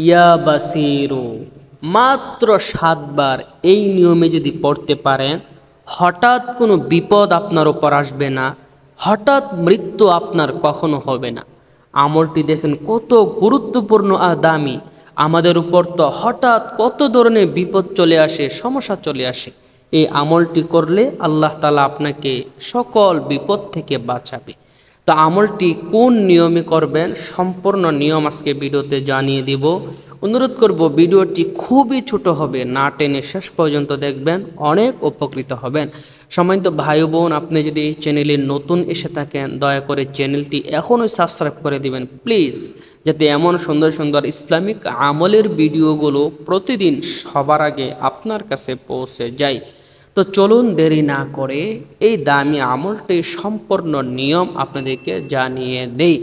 ইয়া বাসিরু, মাত্র 7 বার এই নিয়মে যদি পড়তে পারেন, হঠাৎ কোনো বিপদ আপনার উপর আসবে না, হঠাৎ মৃত্যু আপনার কখনো হবে না। আমলটি দেখেন কত গুরুত্বপূর্ণ আর দামি। আমাদের উপর তো হঠাৎ কত ধরনের বিপদ চলে আসে, সমস্যা চলে আসে। এই আমলটি করলে আল্লাহ তাআলা আপনাকে সকল বিপদ থেকে বাঁচাবে। তো আমলটি কোন নিয়মে করবেন সম্পূর্ণ নিয়ম আজকে ভিডিওতে জানিয়ে দিব। অনুরোধ করব ভিডিওটি খুবই ছোট হবে, না টেনে শেষ পর্যন্ত দেখবেন, অনেক উপকৃত হবেন। সম্মানিত ভাই বোন, আপনি যদি এই চ্যানেলে নতুন এসে থাকেন, দয়া করে চ্যানেলটি এখনই সাবস্ক্রাইব করে দিবেন প্লিজ, যাতে এমন সুন্দর সুন্দর ইসলামিক আমলের ভিডিওগুলো প্রতিদিন সবার আগে আপনার কাছে পৌঁছে যায়। তো চলুন দেরি না করে এই দামি আমলটি সম্পূর্ণ নিয়ম আপনাদেরকে জানিয়ে দেই।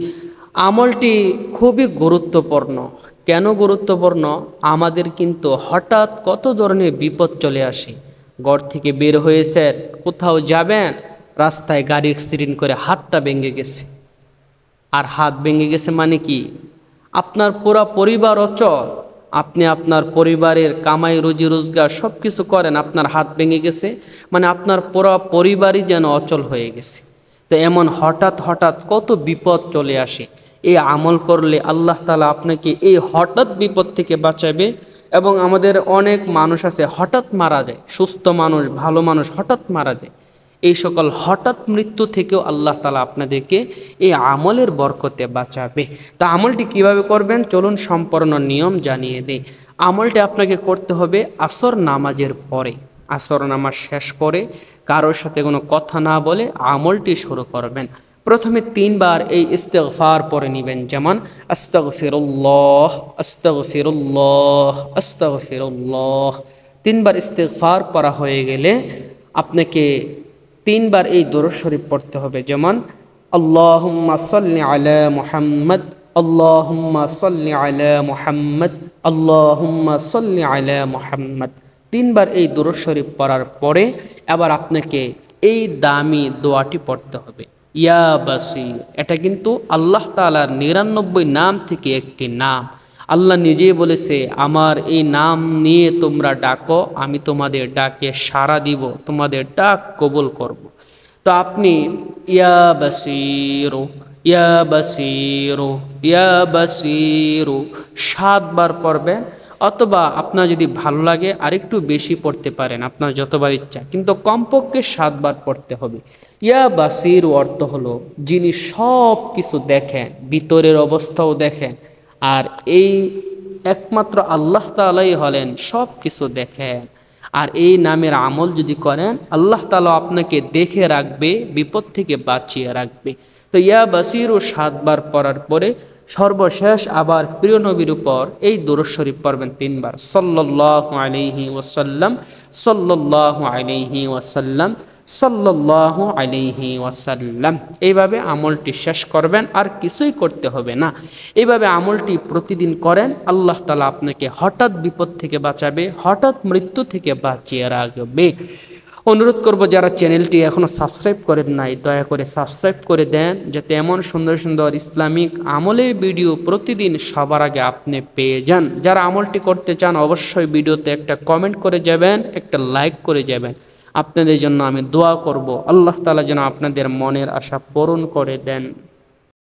আমলটি খুবই গুরুত্বপূর্ণ। কেন গুরুত্বপূর্ণ? আমাদের কিন্তু হঠাৎ কত ধরনের বিপদ চলে আসে। ঘর থেকে বের হয়েছেন, কোথাও যাবেন, রাস্তায় গাড়ি অ্যাক্সিডেন্ট করে হাতটা ভেঙে গেছে। আর হাত ভেঙে গেছে মানে কি? আপনার পুরা পরিবার অচল। আপনি আপনার পরিবারের কামাই রুজি রোজগার সব কিছু করেন, আপনার হাত ভেঙে গেছে মানে আপনার পুরা পরিবারই যেন অচল হয়ে গেছে। তো এমন হঠাৎ হঠাৎ কত বিপদ চলে আসে। এই আমল করলে আল্লাহ তাআলা আপনাকে এই হঠাৎ বিপদ থেকে বাঁচাবে। এবং আমাদের অনেক মানুষ আছে হঠাৎ মারা যায়, সুস্থ মানুষ, ভালো মানুষ হঠাৎ মারা যায়। এই সকল হঠাৎ মৃত্যু থেকেও আল্লাহ তাআলা আপনাদেরকে এই আমলের বরকতে বাঁচাবে। তা আমলটি কিভাবে করবেন চলুন সম্পূর্ণ নিয়ম জানিয়ে দেই। আমলটি আপনাকে করতে হবে আসর নামাজের পরে। আসর নামাজ শেষ করে কারোর সাথে কোনো কথা না বলে আমলটি শুরু করবেন। প্রথমে 3 বার এই ইস্তেগফার পড়ে নেবেন, যেমন আস্তাগফিরুল্লাহ আস্তাগফিরুল্লাহ আস্তাগফিরুল্লাহ। 3 বার ইস্তেগফার পড়া হয়ে গেলে আপনাকে 3 বার এই দরুদ শরীফ পড়তে হবে, যেমন আল্লাহুম্মা সাল্লি আলা মুহাম্মদ আল্লাহুম্মা সাল্লি আলা মুহাম্মদ আল্লাহুম্মা সাল্লি আলা মুহাম্মদ। 3 বার এই দরুদ শরীফ পড়ার পরে এবার আপনাকে এই দামি দোয়াটি পড়তে হবে, ইয়া বাসির। এটা কিন্তু আল্লাহ তাআলার 99 নাম থেকে একটি নাম। আল্লাহ নিজেই বলেছে, আমার এই নাম নিয়ে তোমরা ডাকো, আমি তোমাদের ডাকে সাড়া দিব, তোমাদের ডাক কবুল করব। তো আপনি ইয়া বাসিরু ইয়া বাসিরু ইয়া বাসিরু 7 বার পড়বেন। অথবা আপনার যদি ভালো লাগে আরেকটু বেশি পড়তে পারেন, আপনার যতবার ইচ্ছা, কিন্তু কমপক্ষে 7 বার পড়তে হবে। ইয়া বাসির অর্থ হলো যিনি সব কিছু দেখেন, ভিতরের অবস্থাও দেখেন। আর এই একমাত্র আল্লাহ তাআলাই হলেন সব কিছু দেখেন। আর এই নামের আমল যদি করেন আল্লাহ তাআলা আপনাকে দেখে রাখবে, বিপদ থেকে বাঁচিয়ে রাখবে। তো ইয়া বাসিরু 7 বার পড়ার পরে সর্বশেষ আবার প্রিয় নবীর উপর এই দরুদ শরীফ পড়বেন 3 বার, সাল্লাল্লাহু আলাইহি ওয়াসাল্লাম সাল্লাল্লাহু আলাইহি ওয়াসাল্লাম সাল্লাল্লাহু আলাইহি ওয়াসাল্লাম। এইভাবে আমলটি শেষ করবেন, আর কিছুই করতে হবে না। এইভাবে আমলটি প্রতিদিন করেন, আল্লাহ তাআলা আপনাকে হঠাৎ বিপদ থেকে বাঁচাবে, হঠাৎ মৃত্যু থেকে বাঁচিয়ে রাখবে। অনুরোধ করব যারা চ্যানেলটি এখনও সাবস্ক্রাইব করেন নাই, দয়া করে সাবস্ক্রাইব করে দেন, যাতে এমন সুন্দর সুন্দর ইসলামিক আমলের ভিডিও প্রতিদিন সবার আগে আপনি পেয়ে যান। যারা আমলটি করতে চান অবশ্যই ভিডিওতে একটা কমেন্ট করে যাবেন, একটা লাইক করে যাবেন। আপনাদের জন্য আমি দোয়া করব, আল্লাহ তাআলা যেন আপনাদের মনের আশা পূরণ করে দেন।